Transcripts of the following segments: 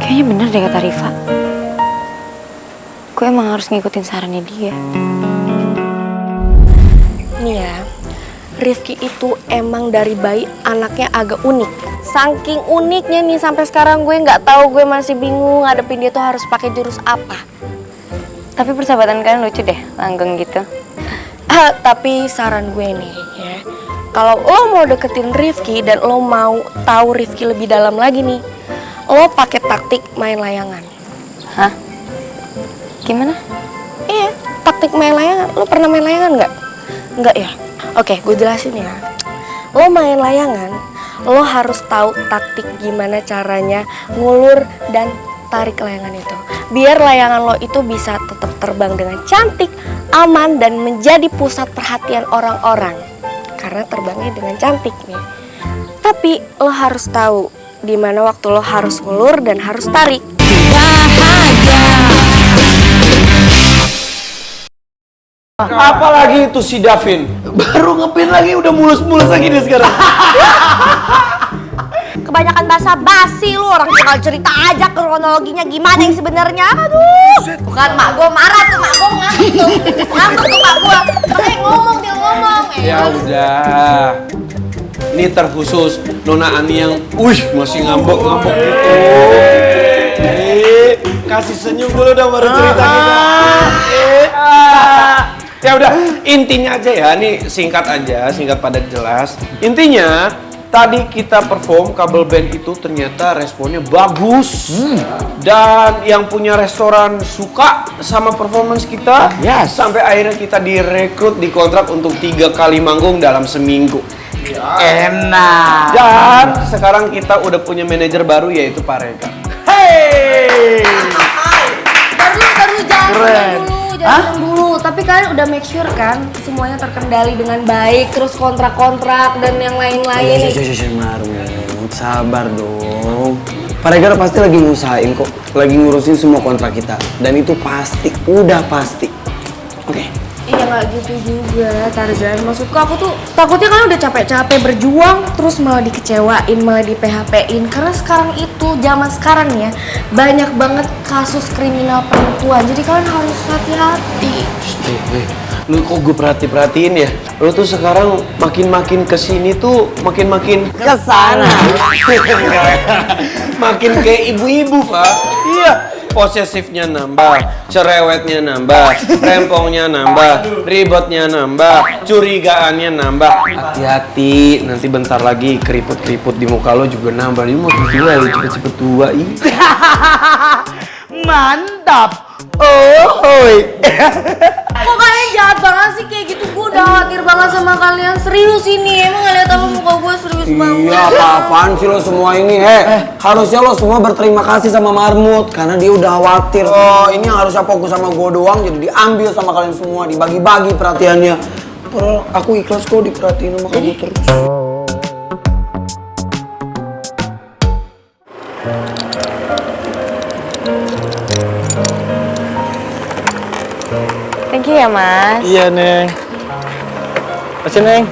Kayaknya bener deh kata Riva. Gue emang harus ngikutin sarannya dia. Nih ya, Rifki itu emang dari bayi anaknya agak unik. Saking uniknya nih sampai sekarang gue nggak tahu, gue masih bingung ngadepin dia tuh harus pakai jurus apa. Tapi persahabatan kalian lucu deh, langgeng gitu. Tapi saran gue nih ya, kalau lo mau deketin Rifki dan lo mau tahu Rifki lebih dalam lagi nih, lo pakai taktik main layangan. Hah? Gimana? Iya, taktik main layangan. Lo pernah main layangan nggak? Nggak ya? Oke, gue jelasin ya. Lo main layangan, lo harus tahu taktik gimana caranya ngulur dan tarik layangan itu. Biar layangan lo itu bisa tetap terbang dengan cantik, aman, dan menjadi pusat perhatian orang-orang. Karena terbangnya dengan cantik nih. Tapi lo harus tahu di mana waktu lo harus ngulur dan harus tarik. Apalagi itu si Davin, baru ngepin lagi udah mulus-mulus lagi dia sekarang. Kebanyakan bahasa basi lu, orang tinggal cerita aja kronologinya gimana yang sebenarnya. Aduh, bukan mak gue marah tuh, mak gue ngamuk tuh mak gue. Makanya ngomong dia ngomong. Ya udah, ini terkhusus Nona Ani yang, masih ngambek-ngambek gitu. Kasih senyum dulu dong baru cerita kita. Ya udah, intinya aja ya, ini singkat aja, singkat padat jelas. Intinya, tadi kita perform kabel band itu ternyata responnya bagus. Dan yang punya restoran suka sama performance kita. Yes. Sampai akhirnya kita direkrut, dikontrak untuk 3 kali manggung dalam seminggu. Enak. Dan sekarang kita udah punya manajer baru yaitu Pak Rega. Hey. Baru Keren. jangan dulu. Tapi kalian udah make sure kan semuanya terkendali dengan baik, terus kontrak-kontrak dan yang lain-lain. Marmut, sabar dong. Pak Regar pasti lagi ngusahain kok, lagi ngurusin semua kontrak kita. Dan itu pasti, udah pasti. Oke. Iya nggak gitu juga Tarzan, maksudku aku tuh takutnya kalian udah capek-capek berjuang terus malah dikecewain, malah di PHP-in. Karena sekarang itu, zaman sekarang ya, banyak banget kasus kriminal penipuan, jadi kalian harus hati-hati. Lu kok gue perhatiin ya? Lu tuh sekarang makin kesini tuh makin Kesana. makin kayak ibu-ibu, Pak. Iya. Posesifnya nambah, cerewetnya nambah, rempongnya nambah, ribetnya nambah, curigaannya nambah. Hati-hati, nanti bentar lagi keriput-keriput di muka lo juga nambah. Lu mau tua, lu cepet-cepet tua. Mantap. Oh, Kok kalian jahat banget sih kayak gitu? Gue udah khawatir banget sama kalian. Serius ini, emang gak liat apa muka gue serius banget? Iya, apa-apaan sih lo semua ini? Harusnya lo semua berterima kasih sama Marmut karena dia udah khawatir. Oh, ini yang harusnya fokus sama gue doang, jadi diambil sama kalian semua, dibagi-bagi perhatiannya. Padahal aku ikhlas kok diperhatiin sama kamu terus. Thank you ya Mas. Iya, Neng. Kasih, Neng.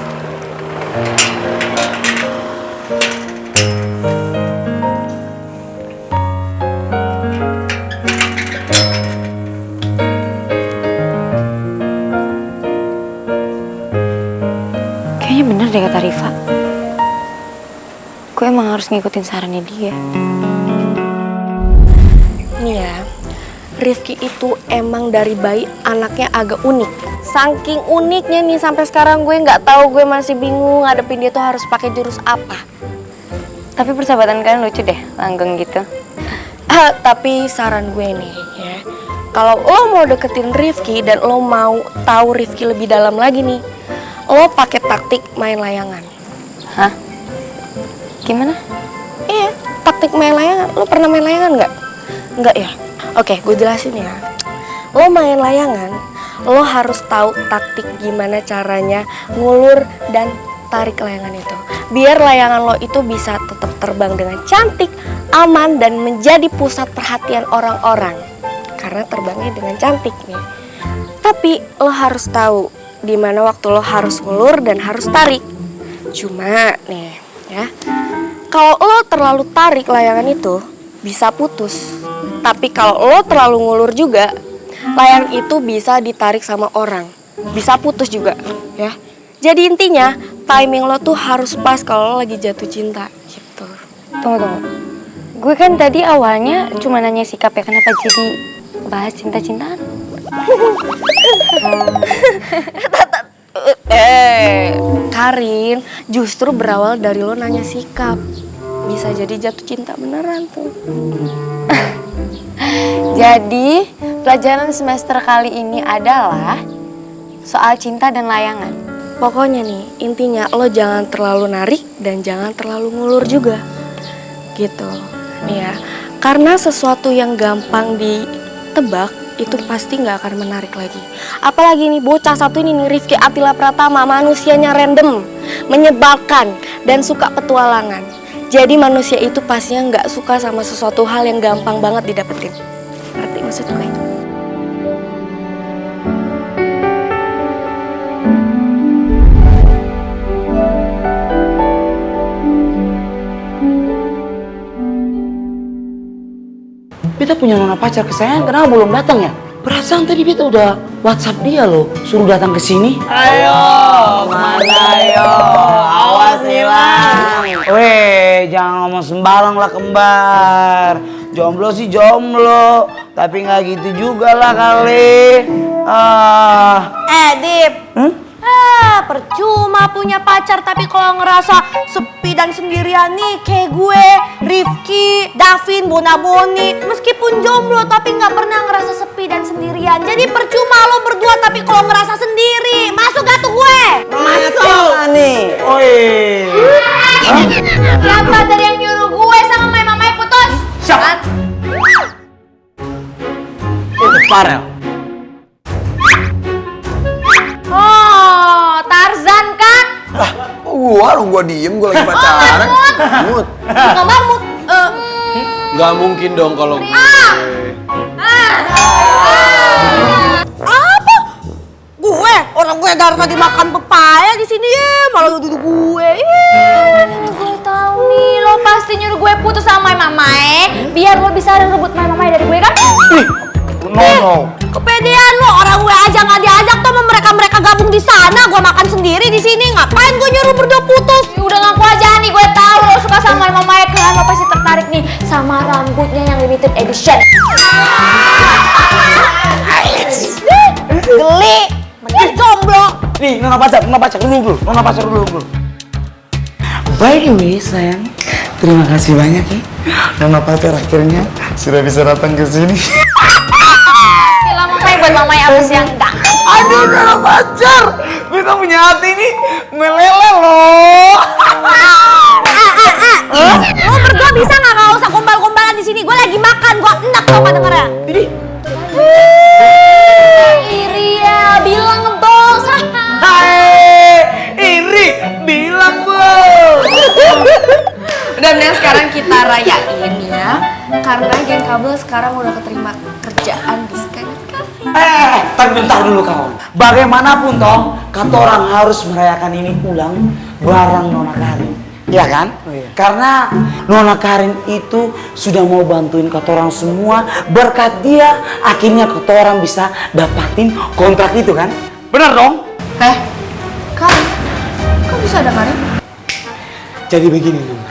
Kayaknya bener deh kata Riva. Gue emang harus ngikutin sarannya dia. Nih ya, Rifki itu emang dari bayi anaknya agak unik. Saking uniknya nih sampai sekarang gue nggak tahu, gue masih bingung ngadepin dia tuh harus pakai jurus apa. Tapi persahabatan kalian lucu deh, langgeng gitu. Tapi saran gue nih ya, kalau lo mau deketin Rifki dan lo mau tahu Rifki lebih dalam lagi nih, lo pakai taktik main layangan. Hah? Gimana? Iya, taktik main layangan. Lo pernah main layangan nggak? Nggak ya? Oke, gue jelasin ya. Lo main layangan, lo harus tahu taktik gimana caranya ngulur dan tarik layangan itu. Biar layangan lo itu bisa tetap terbang dengan cantik, aman, dan menjadi pusat perhatian orang-orang. Karena terbangnya dengan cantik nih. Tapi lo harus tahu di mana waktu lo harus ngulur dan harus tarik. Cuma nih ya, kalau lo terlalu tarik layangan itu, bisa putus. Tapi kalau lo terlalu ngulur juga, layang itu bisa ditarik sama orang, bisa putus juga, ya. Jadi intinya timing lo tuh harus pas kalau lo lagi jatuh cinta, gitu. Tunggu. Gue kan tadi awalnya cuma nanya sikap ya, kenapa jadi bahas cinta-cintaan? Karin, justru berawal dari lo nanya sikap. Bisa jadi jatuh cinta beneran tuh. Jadi, pelajaran semester kali ini adalah soal cinta dan layangan. Pokoknya nih, intinya lo jangan terlalu narik dan jangan terlalu ngulur juga. Gitu. Nih ya, karena sesuatu yang gampang ditebak itu pasti nggak akan menarik lagi. Apalagi nih bocah satu ini nih, Rifki Atila Pratama, manusianya random, menyebalkan dan suka petualangan. Jadi manusia itu pastinya nggak suka sama sesuatu hal yang gampang banget didapetin. Ngerti maksud gue? Beta punya nona pacar kesayangan, kenapa belum datang ya? Perasaan tadi beta udah WhatsApp dia loh, suruh datang ke sini. Ayo, kemana ayo? Awas hilang. Weh, jangan ngomong sembarang lah kembar. Jomblo sih jomblo, tapi nggak gitu juga lah kali. Dip. Percuma punya pacar tapi kalau ngerasa sepi dan sendirian nih kayak gue, Rifki, Davin, Bonaboni, meskipun jomblo tapi nggak pernah ngerasa sepi dan sendirian. Jadi percuma lo berdua tapi kalau ngerasa sendiri. Masuk gak tuh gue? Masuk nih. Oi. Siapa tadi yang nyuruh gue sama mamai putus? Siapa? Itu Farel. Oh, Tarzan kan? Gua diem, gua lagi pacaran. Mut. Bukan mamut. Nggak mungkin dong kalau gue. Apa? Gue? Orang gue dari tadi makan pepaya di sini ya, malah duduk gue. Gue tahu nih, lo pasti nyuruh gue putus sama mamai, biar lo bisa rebut mamai dari gue kan? No. Kepedean lo, orang gue aja nggak diajak tuh sama mereka gabung di sana. Gue makan sendiri di sini, ngapain gue nyuruh berdua putus? Ya udah ngaku aja nih, gue tahu lo suka sama mamai, kan lo pasti tertarik nih sama rambutnya yang limited edition. Geli, mending jomblo. Nih, nona pacar dulu. By the way, sayang, terima kasih banyak ya. Nona pacar akhirnya sudah bisa datang ke sini. Gila mamai buat mamai apa sih yang enggak? Aduh, nona pacar, beta punya hati ini meleleh loh. Lo berdua bisa nggak usah gombal-gombalan di sini? Gue lagi makan, gue enak tau gak dengernya. Iri ya, bilang ngebos. Hai, Iri, bilang bos. Udah mending sekarang kita rayain ya. Karena geng kabel sekarang udah keterima kerjaan di Sky Cafe. Tapi bentar dulu kawan. Bagaimanapun toh, kata orang harus merayakan ini ulang bareng Nona Karin. Iya kan? Oh, iya. Karena Nona Karin itu sudah mau bantuin kata orang semua. Berkat dia, akhirnya kata orang bisa dapatin kontrak itu kan? Bener dong? Karin? Kok bisa ada Karin? Jadi begini Nona.